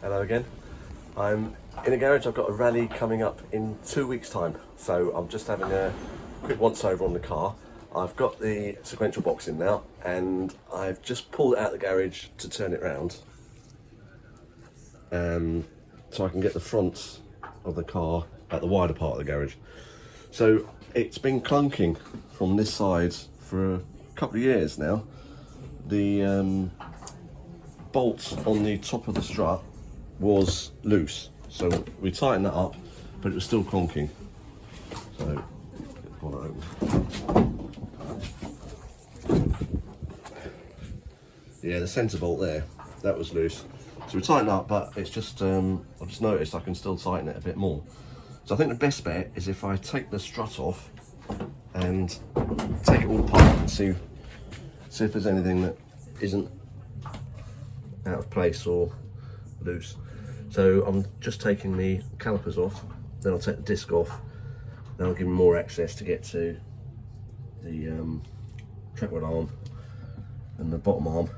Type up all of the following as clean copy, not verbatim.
Hello again. I'm in a garage. I've got a rally coming up in 2 weeks' time, so I'm just having a quick once over on the car. I've got the sequential box in now, and I've just pulled it out of the garage to turn it round, so I can get the front of the car at the wider part of the garage. So it's been clunking from this side for a couple of years now. The bolt on the top of the strut was loose, so we tightened that up, but it was still conking. So pull it open. Yeah, the centre bolt there, that was loose. So we tightened up, but it's just I've just noticed I can still tighten it a bit more. So I think the best bet is if I take the strut off and take it all apart and see if there's anything that isn't out of place or loose. So I'm just taking the calipers off, then I'll take the disc off, then I'll give them more access to get to the track rod arm and the bottom arm,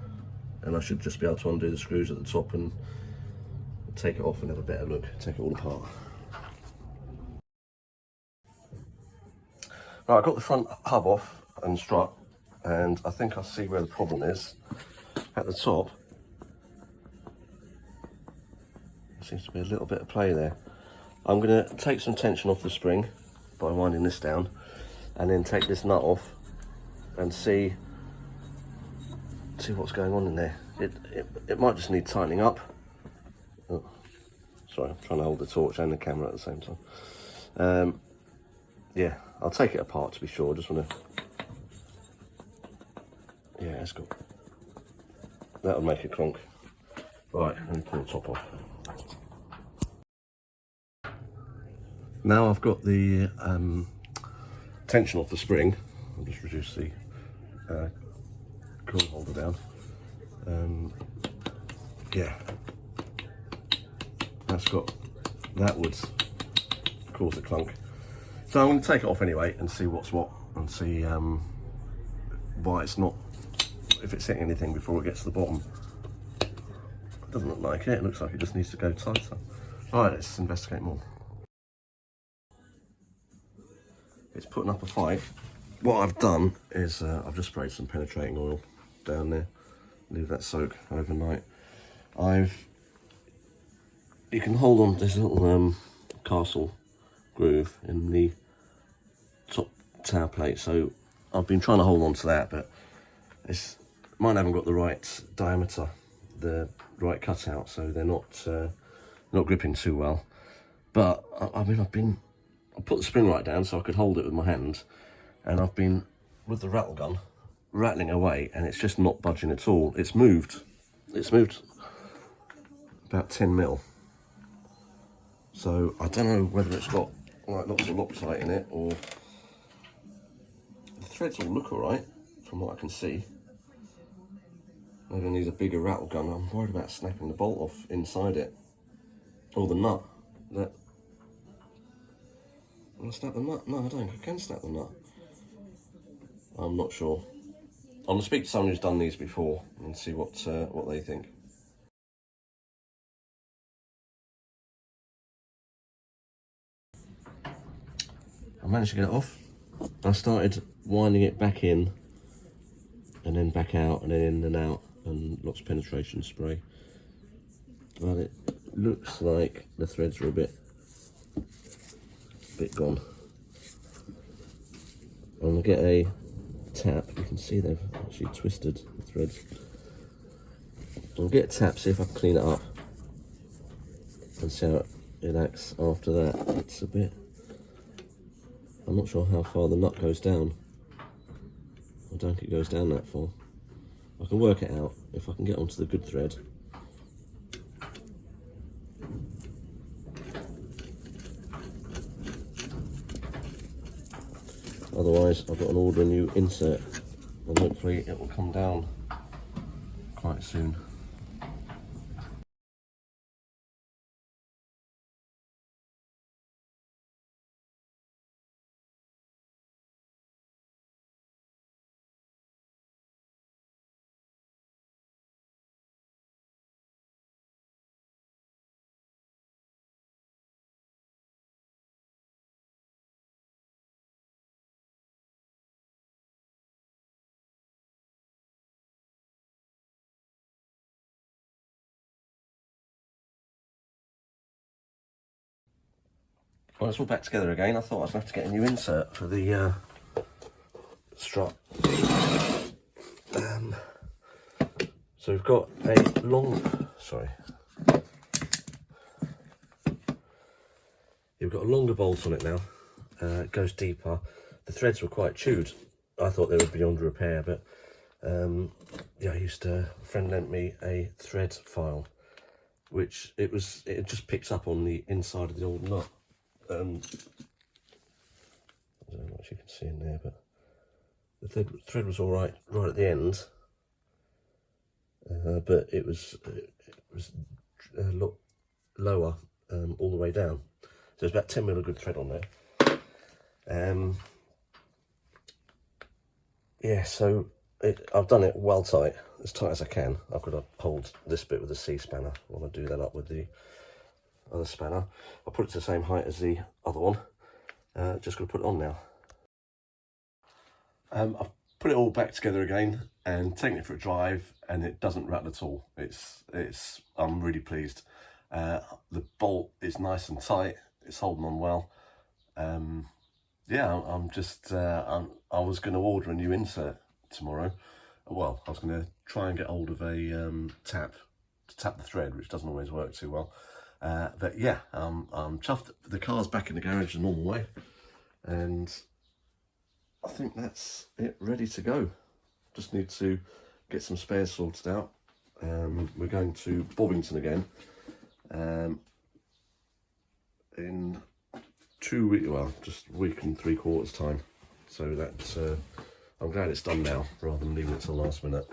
and I should just be able to undo the screws at the top and take it off and have a better look, take it all apart. Right, I've got the front hub off and strut, and I think I see where the problem is. At the top, there seems to be a little bit of play there. I'm going to take some tension off the spring by winding this down, and then take this nut off and see what's going on in there. It might just need tightening up. Oh, sorry, I'm trying to hold the torch and the camera at the same time. Yeah, I'll take it apart to be sure. Just want to. Yeah, that's good. That'll make it clonk. Right, let me pull the top off. Now I've got the tension off the spring. I'll just reduce the coil holder down. Yeah, that would cause a clunk. So I'm going to take it off anyway and see what's what, and see why it's not, if it's hitting anything before it gets to the bottom. It doesn't look like it. It looks like it just needs to go tighter. All right, let's investigate more. It's putting up a fight. What I've done is I've just sprayed some penetrating oil down there. Leave that soak overnight. You can hold on to this little castle groove in the top tower plate, so I've been trying to hold on to that, but mine haven't got the right diameter, the right cutout, so they're not gripping too well. But I put the spring right down so I could hold it with my hand, and I've been with the rattle gun rattling away, and it's just not budging at all. It's moved about 10 mil. So I don't know whether it's got like lots of Loctite in it, or the threads all look alright from what I can see. Maybe I need a bigger rattle gun. I'm worried about snapping the bolt off inside it, or the nut. Can I snap the nut? No, I don't. I can snap the nut. I'm not sure. I'm gonna speak to someone who's done these before and see what they think. I managed to get it off. I started winding it back in, and then back out, and then in and out, and lots of penetration spray. But it looks like the threads are a bit gone. I'm gonna get a tap. You can see they've actually twisted the threads. I'll get a tap, see if I can clean it up, and see how it acts after that. It's a bit. I'm not sure how far the nut goes down. I don't think it goes down that far. I can work it out if I can get onto the good thread. Otherwise, I've got to order a new insert, and hopefully it will come down quite soon. Well, it's all back together again. I thought I was going to have to get a new insert for the strut. So we've got a You've got a longer bolt on it now. It goes deeper. The threads were quite chewed. I thought they would be beyond repair, but yeah, a friend lent me a thread file, which it just picks up on the inside of the old nut. I don't know what you can see in there, but the thread was all right at the end, but it was a lot lower all the way down. So there's about 10 mil of good thread on there. Yeah, so I've done it well tight, as tight as I can. I've got to hold this bit with the C spanner. I want to do that up with the other spanner. I'll put it to the same height as the other one. Just got to put it on now. I've put it all back together again and taken it for a drive, and it doesn't rattle at all. I'm really pleased. The bolt is nice and tight. It's holding on well. Yeah, I was going to order a new insert tomorrow. Well, I was going to try and get hold of a tap to tap the thread, which doesn't always work too well. But yeah, I'm chuffed. The car's back in the garage the normal way, and I think that's it, ready to go. Just need to get some spares sorted out. We're going to Bobbington again in 2 weeks, well, just a week and 3/4 time. So that's, I'm glad it's done now rather than leaving it till the last minute.